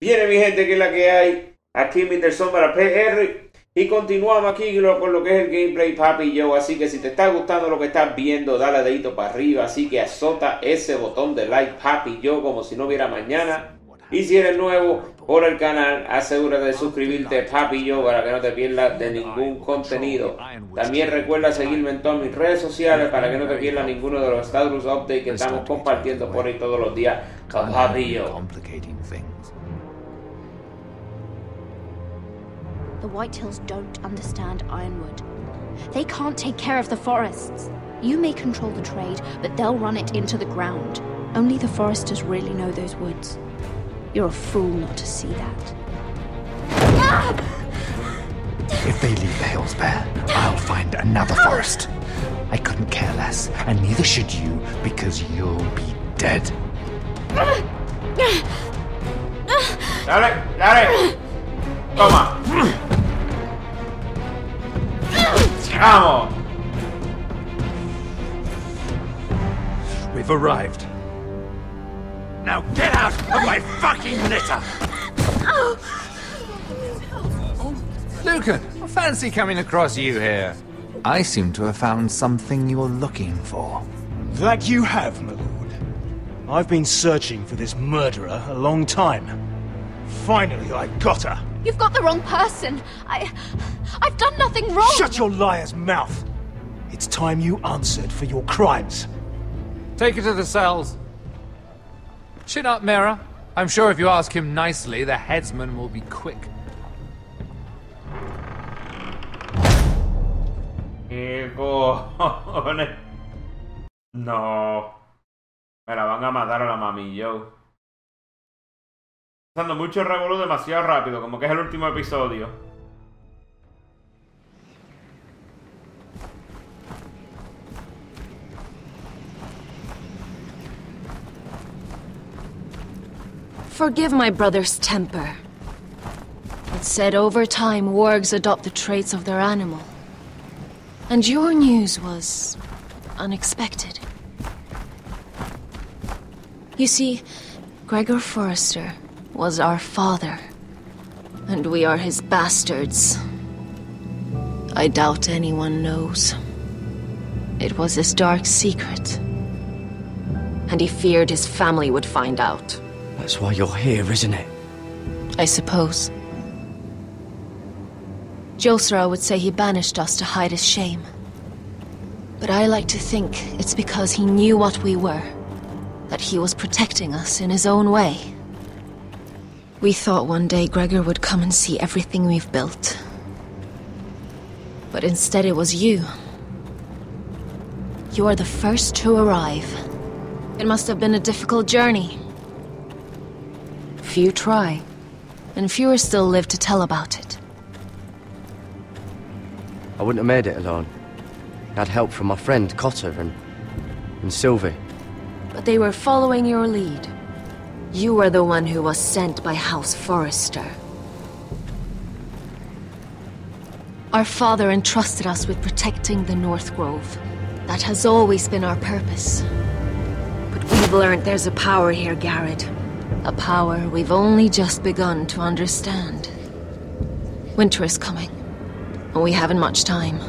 Viene mi gente, que es la que hay. Aquí Mr. Sombra PR. Y continuamos aquí con lo que es el gameplay, papi yo. Así que si te está gustando lo que estás viendo, dale dedito para arriba. Así que azota ese botón de like, papi yo, como si no hubiera mañana. Y si eres nuevo por el canal, asegúrate de suscribirte, papi yo, para que no te pierdas de ningún contenido. También recuerda seguirme en todas mis redes sociales para que no te pierdas ninguno de los status updates que estamos compartiendo por ahí todos los días, papi yo. The Whitehills don't understand Ironwood. They can't take care of the forests. You may control the trade, but they'll run it into the ground. Only the foresters really know those woods. You're a fool not to see that. If they leave the hills bare, I'll find another forest. I couldn't care less, and neither should you, because you'll be dead. Dale, dale. Toma. Vamos. We've arrived. Now get out of my fucking litter! Lucan, I fancy coming across you here. I seem to have found something you're looking for. That you have, my lord. I've been searching for this murderer a long time. Finally, I got her. You've got the wrong person. I've done nothing wrong. Shut your liar's mouth. It's time you answered for your crimes. Take her to the cells. Chin up, Mira. I'm sure if you ask him nicely, the headsman will be quick. ¿Qué cojones? No. Me la van a matar a la mami yo. Pasando mucho revolú demasiado rápido, como que es el último episodio. Forgive my brother's temper. It's said over time wargs adopt the traits of their animal. And your news was unexpected. You see, Gregor Forrester was our father, and we are his bastards. I doubt anyone knows. It was his dark secret, and he feared his family would find out. That's why you're here, isn't it? I suppose. Josra would say he banished us to hide his shame. But I like to think it's because he knew what we were, that he was protecting us in his own way. We thought one day Gregor would come and see everything we've built. But instead it was you. You are the first to arrive. It must have been a difficult journey. Few try, and fewer still live to tell about it. I wouldn't have made it alone. I had help from my friend Cotter and Sylvie. But they were following your lead. You were the one who was sent by House Forrester. Our father entrusted us with protecting the North Grove. That has always been our purpose. But we've learned there's a power here, Garrett. A power we've only just begun to understand. Winter is coming, and we haven't much time.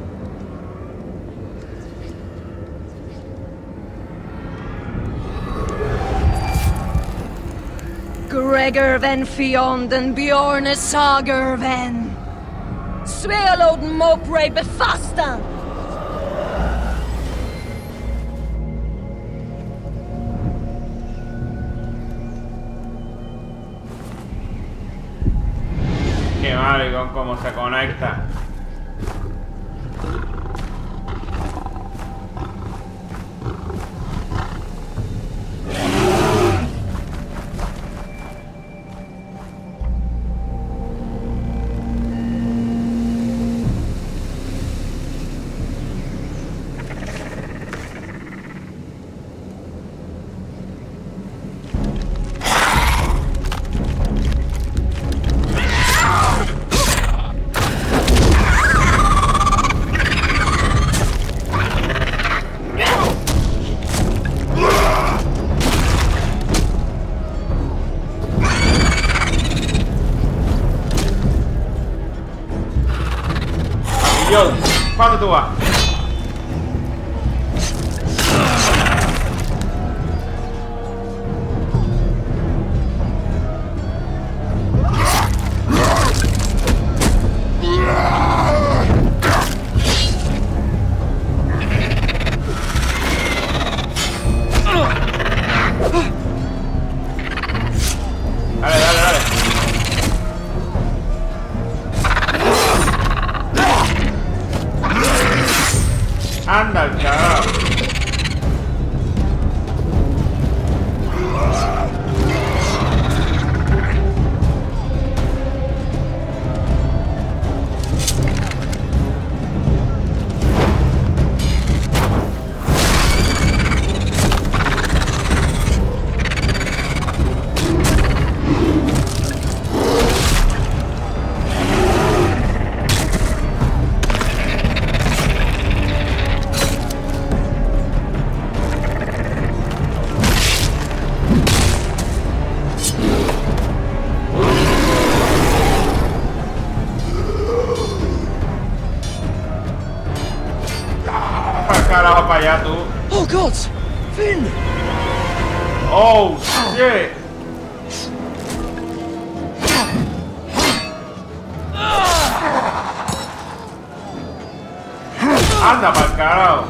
Gregor ven fienden Bjorne sager ven. Svealoden mopre befastan. Qué mal, con cómo se conecta. Yo, ¿para dónde tú vas? Anda al carajo. Carajo para allá tú. Oh God! Finn! Oh shit. Anda para el carajo.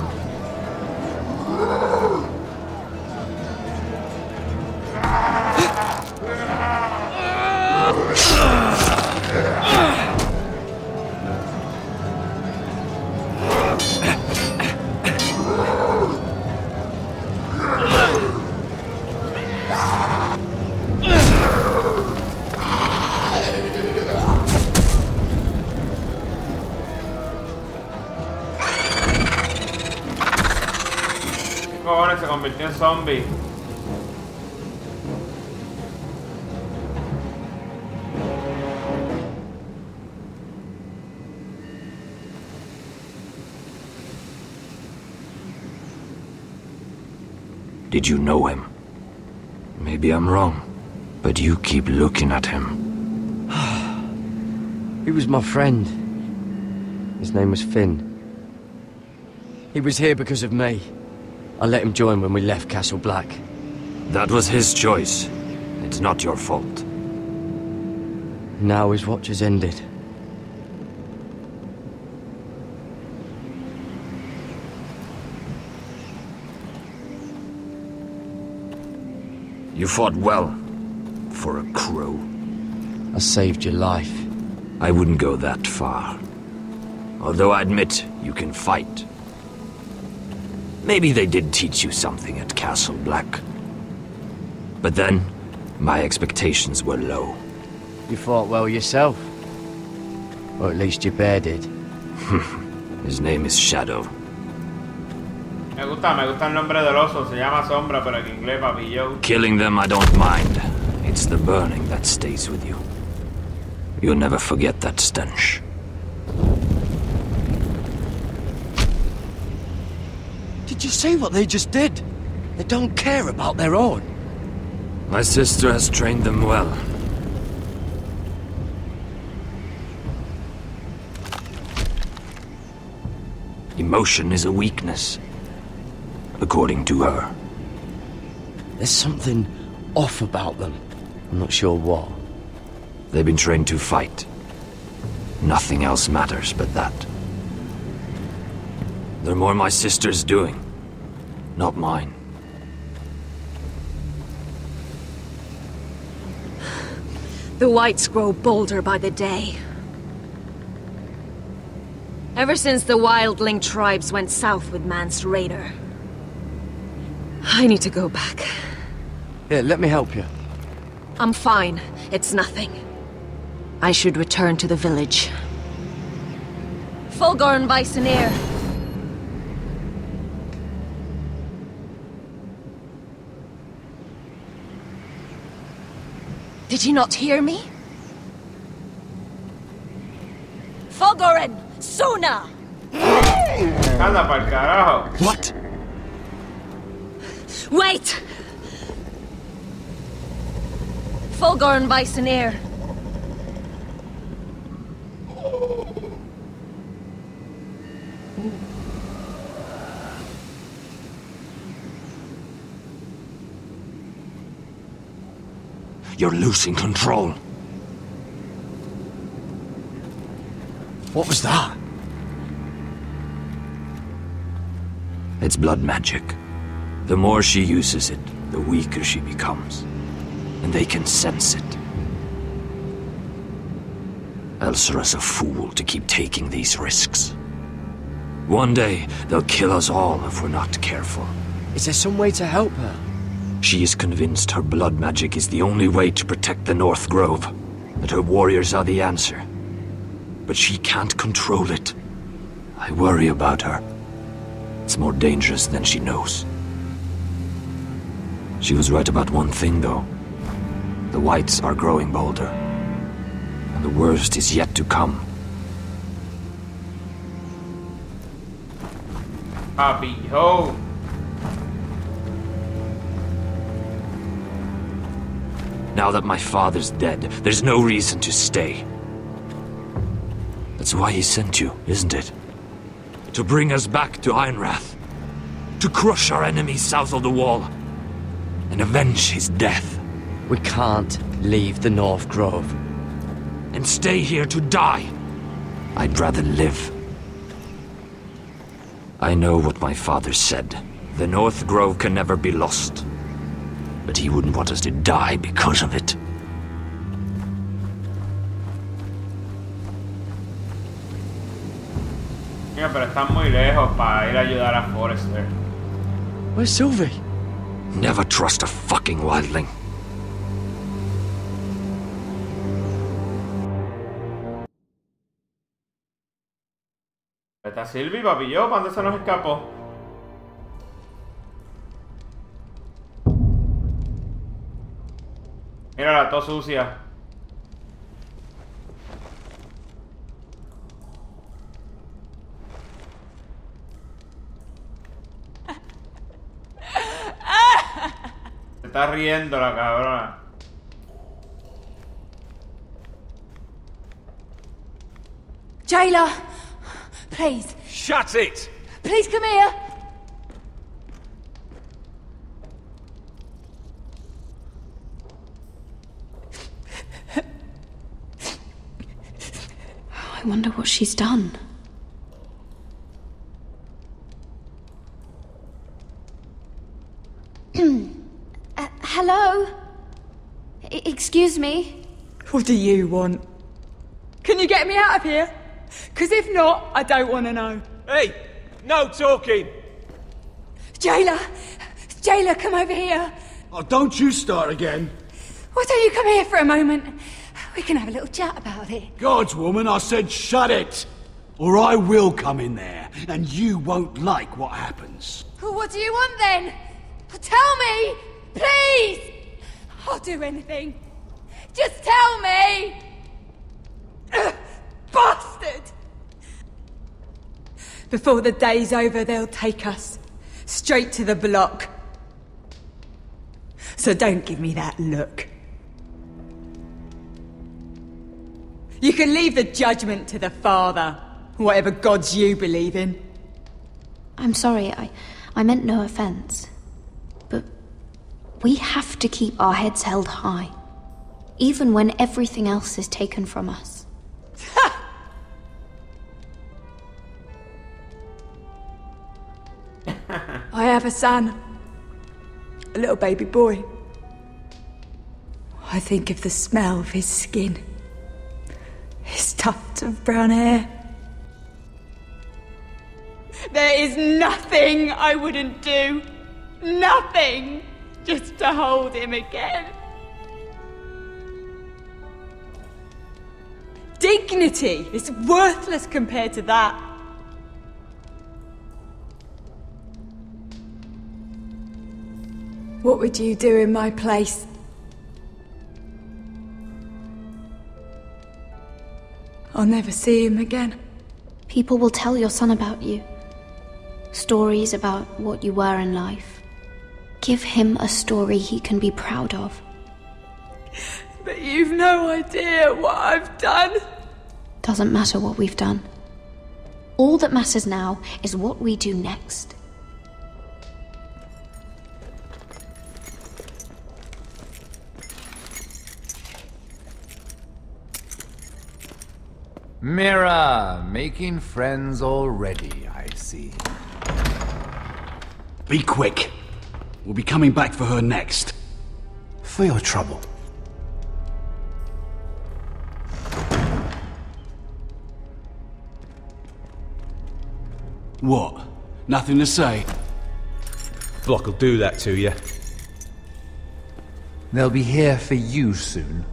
Se convirtió en zombie. Did you know him? Maybe I'm wrong, but you keep looking at him. He was my friend. His name was Finn. He was here because of me. I let him join when we left Castle Black. That was his choice. It's not your fault. Now his watch has ended. You fought well. For a crow. I saved your life. I wouldn't go that far. Although I admit you can fight. Maybe they did teach you something at Castle Black. But then, my expectations were low. You fought well yourself. Or at least your bear did. His name is Shadow. Me gusta el nombre del oso. Se llama Sombra, pero en inglés papillo. Killing them I don't mind. It's the burning that stays with you. You'll never forget that stench. Did you see what they just did? They don't care about their own. My sister has trained them well. Emotion is a weakness, according to her. There's something off about them. I'm not sure what. They've been trained to fight. Nothing else matters but that. They're more my sister's doing, not mine. The whites grow bolder by the day. Ever since the wildling tribes went south with Man's raider. I need to go back. Here, let me help you. I'm fine. It's nothing. I should return to the village. Fulgorn Bison-ear. Did you not hear me? Fulgorn! Sona! Anda pa'l carajo. What? Wait! Fulgorn Bison-ear. You're losing control. What was that? It's blood magic. The more she uses it, the weaker she becomes. And they can sense it. Elsera's a fool to keep taking these risks. One day, they'll kill us all if we're not careful. Is there some way to help her? She is convinced her blood magic is the only way to protect the North Grove, that her warriors are the answer. But she can't control it. I worry about her. It's more dangerous than she knows. She was right about one thing, though. The Whites are growing bolder. And the worst is yet to come. Papi, yo. Now that my father's dead, there's no reason to stay. That's why he sent you, isn't it? To bring us back to Ironrath. To crush our enemies south of the Wall. And avenge his death. We can't leave the North Grove. And stay here to die. I'd rather live. I know what my father said. The North Grove can never be lost. But he wouldn't want us to die because of it. Mira, pero están muy lejos para ir a ayudar a Forrester. Where's Sylvie? Never trust a fucking wildling. ¿Está Sylvie, papi? ¿Yo? ¿Cuándo se nos escapó? Mírala, todo sucia. Se está riendo la cabrona. Jailer! Please. Shut it! Please come here. I wonder what she's done. Hello? Excuse me? What do you want? Can you get me out of here? Because if not, I don't want to know. Hey! No talking! Jailer! Jailer, come over here. Oh, don't you start again. Why don't you come here for a moment? We can have a little chat about it. Gods, woman, I said shut it! Or I will come in there, and you won't like what happens. Well, what do you want then? Tell me! Please! I'll do anything. Just tell me! Bastard! Before the day's over, they'll take us straight to the block. So don't give me that look. You can leave the judgment to the Father, whatever gods you believe in. I'm sorry, I meant no offense. But we have to keep our heads held high, even when everything else is taken from us. I have a son. A little baby boy. I think of the smell of his skin. His tuft of brown hair. There is nothing I wouldn't do. Nothing! Just to hold him again. Dignity is worthless compared to that. What would you do in my place? I'll never see him again. People will tell your son about you. Stories about what you were in life. Give him a story he can be proud of. But you've no idea what I've done. Doesn't matter what we've done. All that matters now is what we do next. Mira, making friends already, I see. Be quick. We'll be coming back for her next. For your trouble. What? Nothing to say? Block will do that to you. They'll be here for you soon.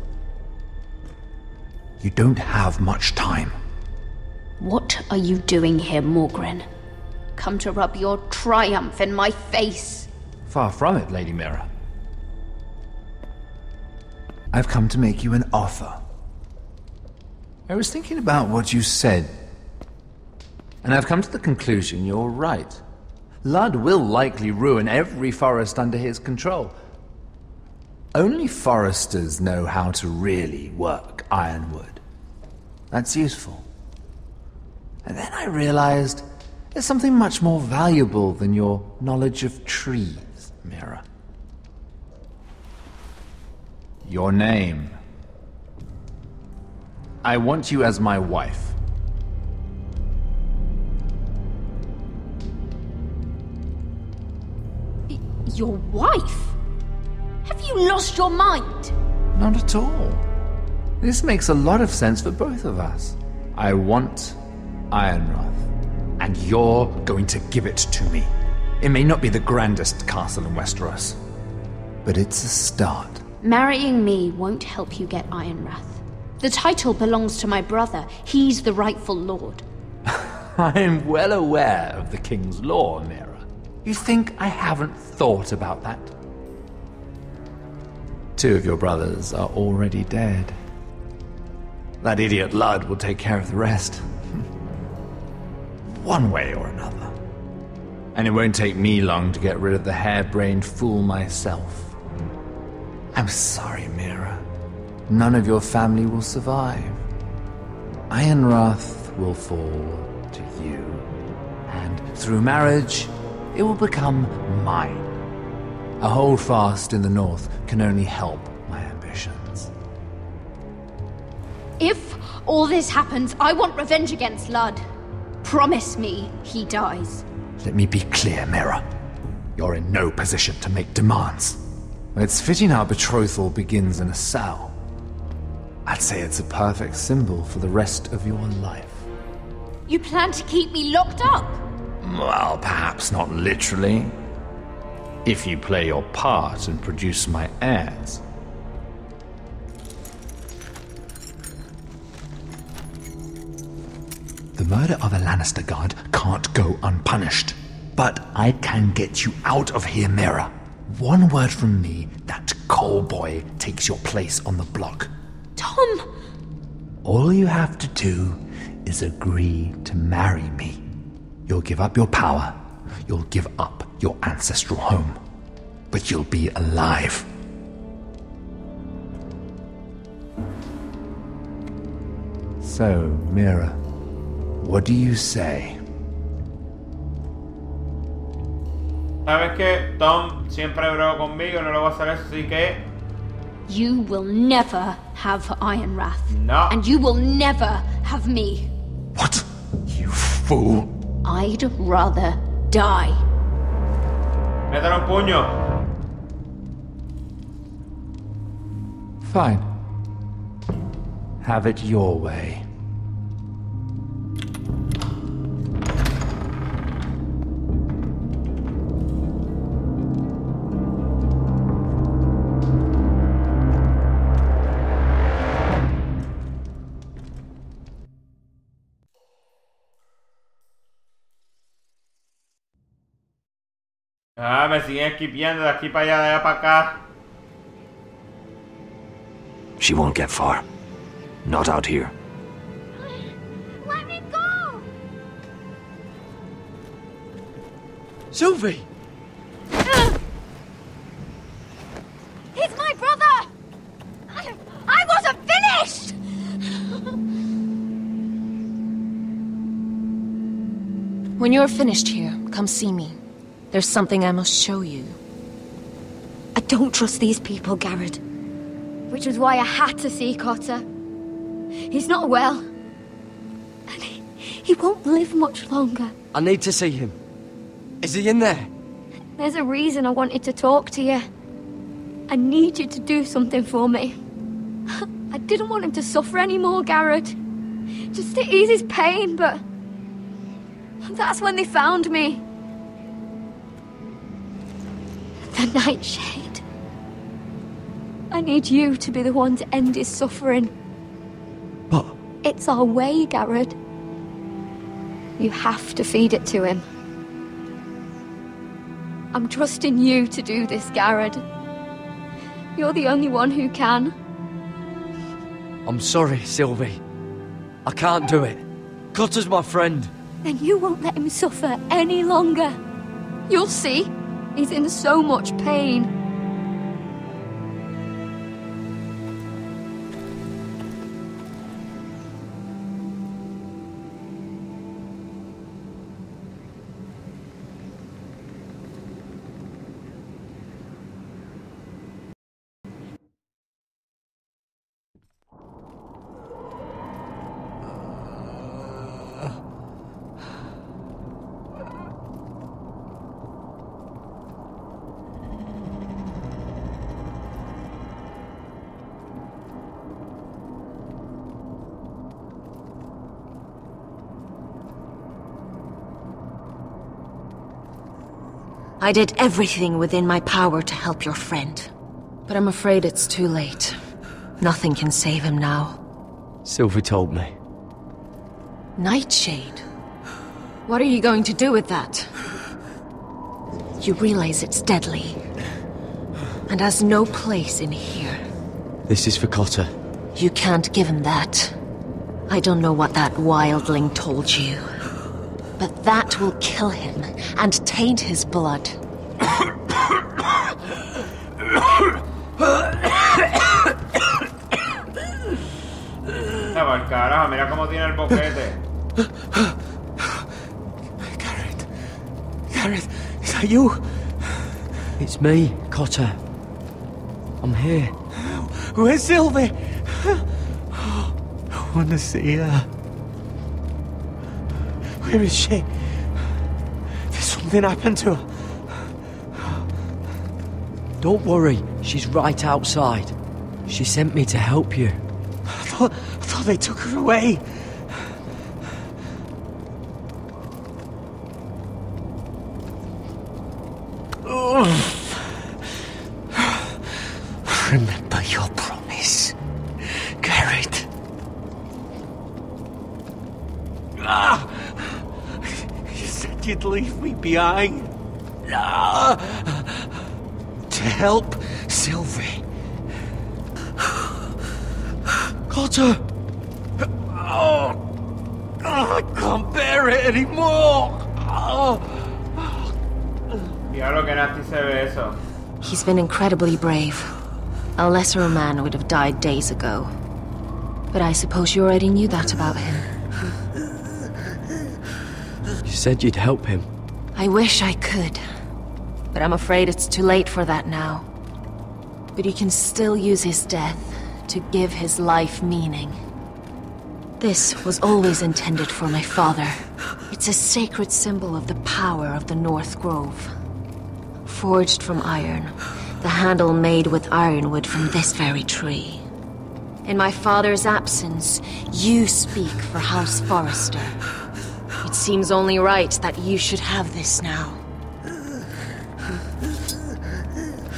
You don't have much time. What are you doing here, Morgren? Come to rub your triumph in my face? Far from it, Lady Mira. I've come to make you an offer. I was thinking about what you said, and I've come to the conclusion you're right. Ludd will likely ruin every forest under his control. Only foresters know how to really work ironwood. That's useful. And then I realized there's something much more valuable than your knowledge of trees, Mira. Your name. I want you as my wife. Your wife? Have you lost your mind? Not at all. This makes a lot of sense for both of us. I want Ironrath, and you're going to give it to me. It may not be the grandest castle in Westeros, but it's a start. Marrying me won't help you get Ironrath. The title belongs to my brother. He's the rightful lord. I'm well aware of the king's law, Mira. You think I haven't thought about that? 2 of your brothers are already dead. That idiot Ludd will take care of the rest. One way or another. And it won't take me long to get rid of the harebrained fool myself. I'm sorry, Mira. None of your family will survive. Ironrath will fall to you. And through marriage, it will become mine. A holdfast in the north can only help my ambitions. If all this happens, I want revenge against Ludd. Promise me he dies. Let me be clear, Mira. You're in no position to make demands. It's fitting our betrothal begins in a cell. I'd say it's a perfect symbol for the rest of your life. You plan to keep me locked up? Well, perhaps not literally. If you play your part and produce my heirs. The murder of a Lannister guard can't go unpunished. But I can get you out of here, Mira. One word from me, that coal boy takes your place on the block. Tom! All you have to do is agree to marry me. You'll give up your power. You'll give up your ancestral home. But you'll be alive. So, Mira, what do you say? ¿Sabes qué? Tom siempre brego conmigo, no le voy a hacer eso, así que... You will never have Ironrath. No. And you will never have me. What? You fool. I'd rather die. Métele un puño. Fine. Have it your way. Ah, me siguen esquipeando de aquí para allá, de allá para acá. She won't get far. Not out here. Let me go! Sylvie! He's my brother! I wasn't finished! When you're finished here, come see me. There's something I must show you. I don't trust these people, Garrett. Which was why I had to see Cotter. He's not well. He won't live much longer. I need to see him. Is he in there? There's a reason I wanted to talk to you. I need you to do something for me. I didn't want him to suffer anymore, Garrett. Just to ease his pain, but... that's when they found me. The Nightshade. I need you to be the one to end his suffering. But... it's our way, Garrett. You have to feed it to him. I'm trusting you to do this, Garrett. You're the only one who can. I'm sorry, Sylvie. I can't do it. Cutter's my friend. Then you won't let him suffer any longer. You'll see. He's in so much pain. I did everything within my power to help your friend. But I'm afraid it's too late. Nothing can save him now. Sylvie told me. Nightshade? What are you going to do with that? You realize it's deadly. And has no place in here. This is for Cotter. You can't give him that. I don't know what that wildling told you. But that will kill him and taint his blood. Estaba el carajo, mira cómo tiene el boquete. Garrett, is that you? It's me, Cotter. I'm here. Where's Sylvie? I want to see her. Where is she? Did something happen to her? Don't worry, she's right outside. She sent me to help you. I thought they took her away. Remember your promise, Garrett. You said you'd leave me behind. To help Sylvie. Cotter! I can't bear it anymore. Mira lo que nasty se ve eso. He's been incredibly brave. A lesser man would have died days ago. But I suppose you already knew that about him. You said you'd help him. I wish I could. But I'm afraid it's too late for that now. But you can still use his death to give his life meaning. This was always intended for my father. It's a sacred symbol of the power of the North Grove. Forged from iron, the handle made with ironwood from this very tree. In my father's absence, you speak for House Forrester. It seems only right that you should have this now.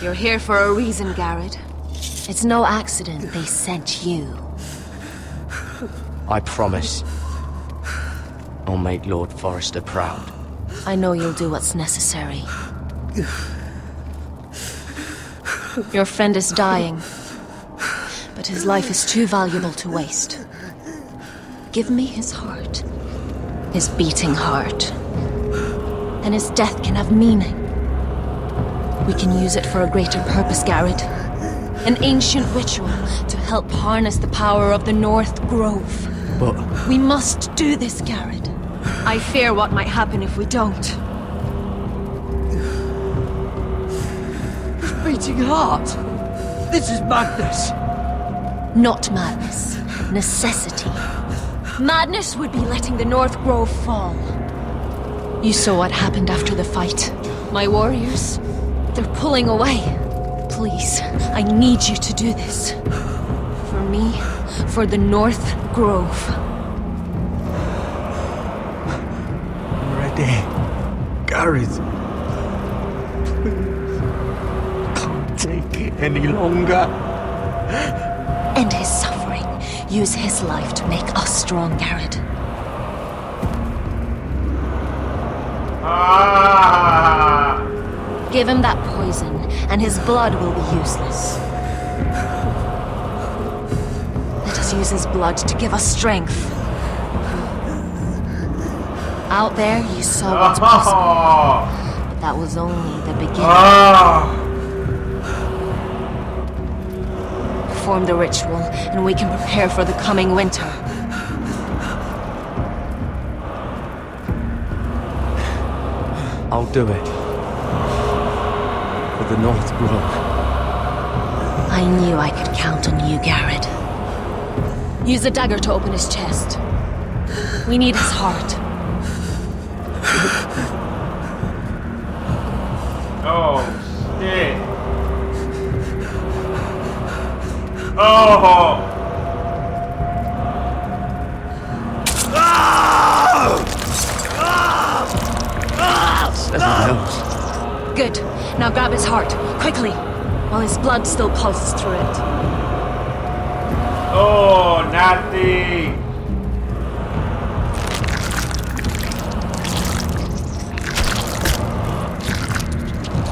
You're here for a reason, Garrett. It's no accident they sent you. I promise. I'll make Lord Forrester proud. I know you'll do what's necessary. Your friend is dying, but his life is too valuable to waste. Give me his heart. His beating heart. And his death can have meaning. We can use it for a greater purpose, Garrett. An ancient ritual to help harness the power of the North Grove. But... we must do this, Garrett. I fear what might happen if we don't. His beating heart! This is madness! Not madness. Necessity. Madness would be letting the North Grove fall. You saw what happened after the fight. My warriors, they're pulling away. Please, I need you to do this. For me, for the North Grove. I'm ready. Gareth. Please. Can't take it any longer. End his suffering. Use his life to make us strong, Gareth. Give him that poison, and his blood will be useless. Let us use his blood to give us strength. Out there, you saw what's possible. But that was only the beginning. Perform the ritual, and we can prepare for the coming winter. I'll do it. For the North Grove. I knew I could count on you, Gareth. Use the dagger to open his chest. We need his heart. Oh, shit. Oh! Good. Now grab his heart, quickly, while his blood still pulses through it. Oh, nasty!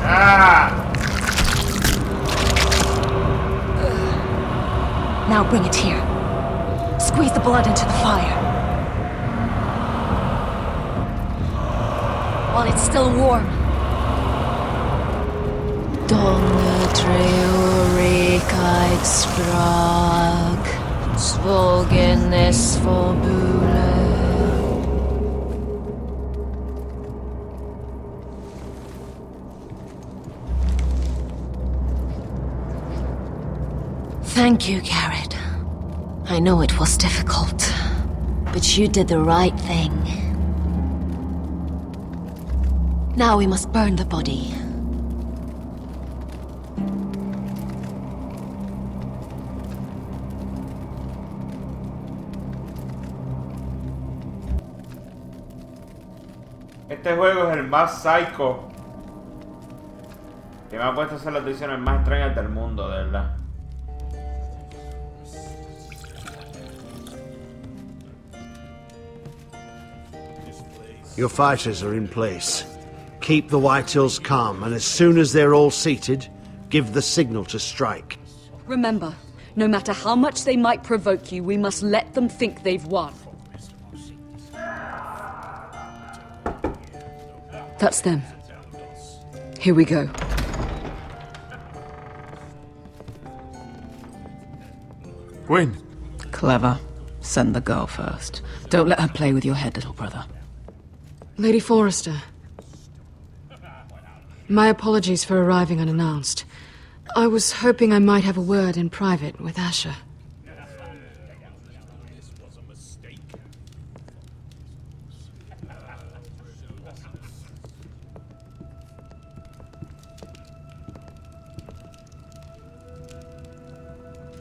Ah! Now bring it here. Squeeze the blood into the fire. While it's still warm. Donne treurigheid sprak, svogenes forbule. Thank you, Gareth. I know it was difficult, but you did the right thing. Now we must burn the body. Este juego es el más psycho que me ha puesto a hacer las decisiones más extrañas del mundo, de verdad. Your fighters are in place. Keep the Whitehills calm, and as soon as they're all seated, give the signal to strike. Remember, no matter how much they might provoke you, we must let them think they've won. That's them. Here we go. Quinn. Clever. Send the girl first. Don't let her play with your head, little brother. Lady Forrester. My apologies for arriving unannounced. I was hoping I might have a word in private with Asher.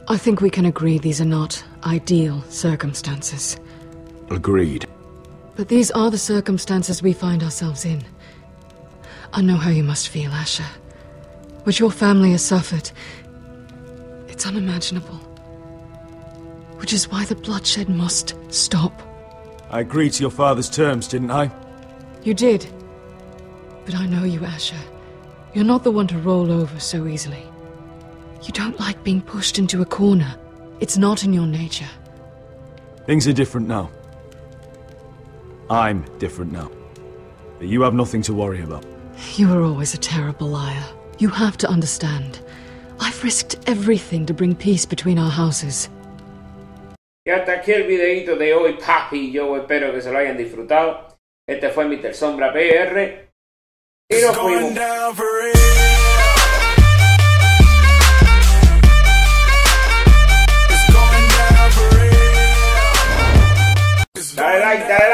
I think we can agree these are not ideal circumstances. Agreed. But these are the circumstances we find ourselves in. I know how you must feel, Asher. What your family has suffered, it's unimaginable. Which is why the bloodshed must stop. I agreed to your father's terms, didn't I? You did. But I know you, Asher. You're not the one to roll over so easily. You don't like being pushed into a corner. It's not in your nature. Things are different now. I'm different now. But you have nothing to worry about. You were always a terrible liar. You have to understand. I've risked everything to bring peace between our houses. Y hasta aquí el videito de hoy, papi. Yo espero que se lo hayan disfrutado. Este fue Mr. Sombra PR. Y nos fuimos. like, dale